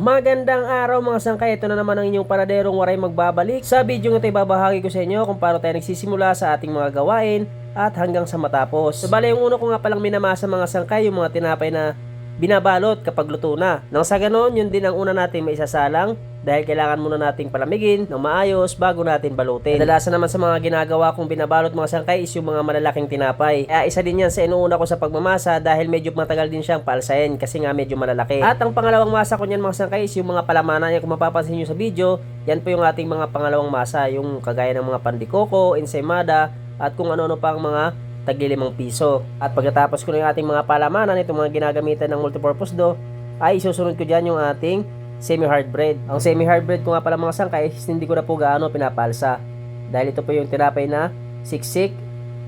Magandang araw mga sangkay, ito na naman ang inyong panaderong waray magbabalik. Sa video ng ito ibabahagi ko sa inyo kung paano tayo nagsisimula sa ating mga gawain at hanggang sa matapos. So bale yung uno ko nga palang minamasa mga sangkay, yung mga tinapay na binabalot kapag luto na. Nang sa ganon, yun din ang una natin maisasalang dahil kailangan muna nating palamigin ng maayos bago natin balutin. Kadalasan naman sa mga ginagawa kong binabalot mga sangkay is yung mga malalaking tinapay. Isa din yan sa inuuna ko sa pagmamasa dahil medyo matagal din siyang paalsahin kasi nga medyo malalaki. At ang pangalawang masa ko niyan mga sangkay is yung mga palamanan yan. Kung mapapansin nyo sa video, yan po yung ating mga pangalawang masa, yung kagaya ng mga pandikoko, ensaymada at kung ano-ano pang mga tagli 5 piso. At pagkatapos ko na yung ating mga palamanan, itong mga ginagamitan ng multipurpose dough, ay isusunod ko dyan yung ating semi-hard bread. Ang semi-hard bread ko nga pala mga sangkay, hindi ko na po gaano pinapalsa. Dahil ito po yung tinapay na siksik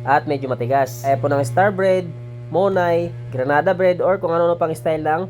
at medyo matigas. Kaya po ng star bread, monay, granada bread, or kung ano-ano pang style lang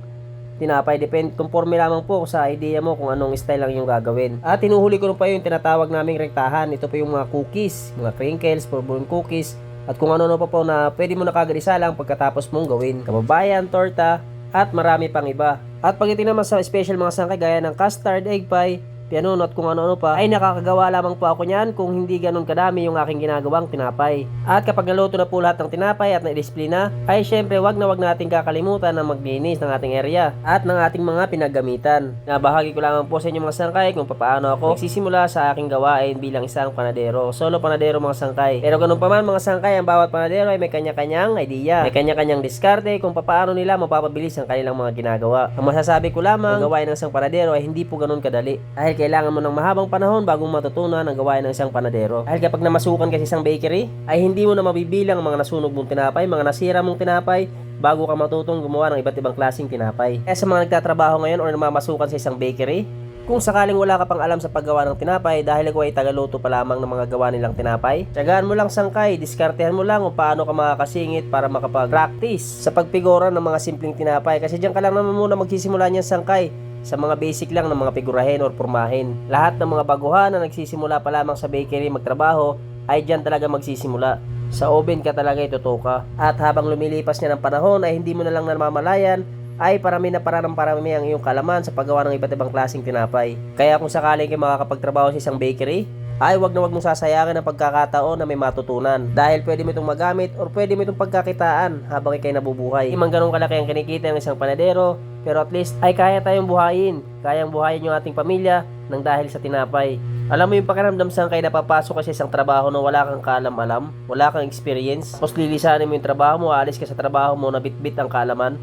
tinapay. Depende, conforme lamang po sa idea mo kung anong style lang yung gagawin. At tinuhuli ko rin pa yung tinatawag naming rektahan. Ito po yung mga cookies, mga crinkles, purple cookies, at kung ano-ano pa po na pwede mo nakagisa lang pagkatapos mong gawin. Kababayan, torta, at marami pang iba. At pagdating naman sa special mga sangkay gaya ng custard, egg pie, piano at kung ano-ano pa, ay nakakagawa lamang po ako niyan kung hindi ganun kadami yung aking ginagawang tinapay. At kapag naluto na po lahat ng tinapay at na-display na, ay syempre wag na wag nating kakalimutan na maglinis ng ating area at ng ating mga pinaggamitan. Nabahagi ko lamang po sa inyo mga sangkay kung paano ako nagsisimula sa aking gawain bilang isang panadero. Solo panadero mga sangkay. Pero ganun pa man mga sangkay, ang bawat panadero ay may kanya-kanyang idea. May kanya-kanyang diskarte kung paano nila mapapabilis ang kanilang mga ginagawa. Ang masasabi ko lamang, ang gawain ng isang panadero ay hindi po ganun kadali. Dahil kailangan mo ng mahabang panahon bago matutunan ang gawain ng isang panadero. Dahil kapag namasukan ka sa isang bakery, ay hindi mo na mabibilang ang mga nasunog mong tinapay, mga nasira mong tinapay, bago ka matutong gumawa ng iba't ibang klaseng tinapay. Kaya sa mga nagtatrabaho ngayon o namamasukan sa isang bakery, kung sakaling wala ka pang alam sa paggawa ng tinapay dahil ako ay tagaluto pa lamang ng mga gawa nilang tinapay, tsagaan mo lang sangkay, diskartehan mo lang kung paano ka makakasingit para makapag-practice sa pagpigura ng mga simpleng tinapay. Kasi diyan ka lang naman muna magsisimula niyan sangkay, sa mga basic lang ng mga figurahin or pormahin. Lahat ng mga baguhan na nagsisimula pa lamang sa bakery magtrabaho ay dyan talaga magsisimula. Sa oven ka talaga itutuka. At habang lumilipas niya ng panahon ay hindi mo na lang namamalayan ay parami ang iyong kalaman sa paggawa ng iba't ibang klaseng tinapay. Kaya kung sakaling kayo makakapagtrabaho sa isang bakery, ay wag na wag mong sasayangin ang pagkakataon na may matutunan. Dahil pwede mo itong magamit or pwede mo itong pagkakitaan habang ikay nabubuhay. Hindi man ganun kalaki ang kinikita ng isang panadero, pero at least ay kaya tayong buhayin. Kayang buhayin yung ating pamilya nang dahil sa tinapay. Alam mo yung pakiramdam sangkay na papasok ka sa isang trabaho na wala kang kaalam-alam, wala kang experience. Tapos lilisanin mo yung trabaho mo, aalis ka sa trabaho mo na bitbit ang kaalaman.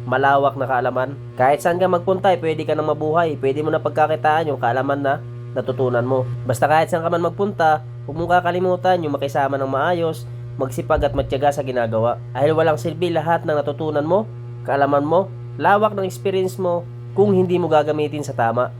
Malawak na kaalaman. Kahit saan ka magpunta, pwede ka nang mabuhay. Pwede mo na pagkakitaan yung kaalaman na natutunan mo. Basta kahit saan ka man magpunta, huwag mong kakalimutan yung makisama ng maayos, magsipag at matyaga sa ginagawa. Dahil walang silbi lahat ng natutunan mo, kaalaman mo, lawak ng experience mo kung hindi mo gagamitin sa tama.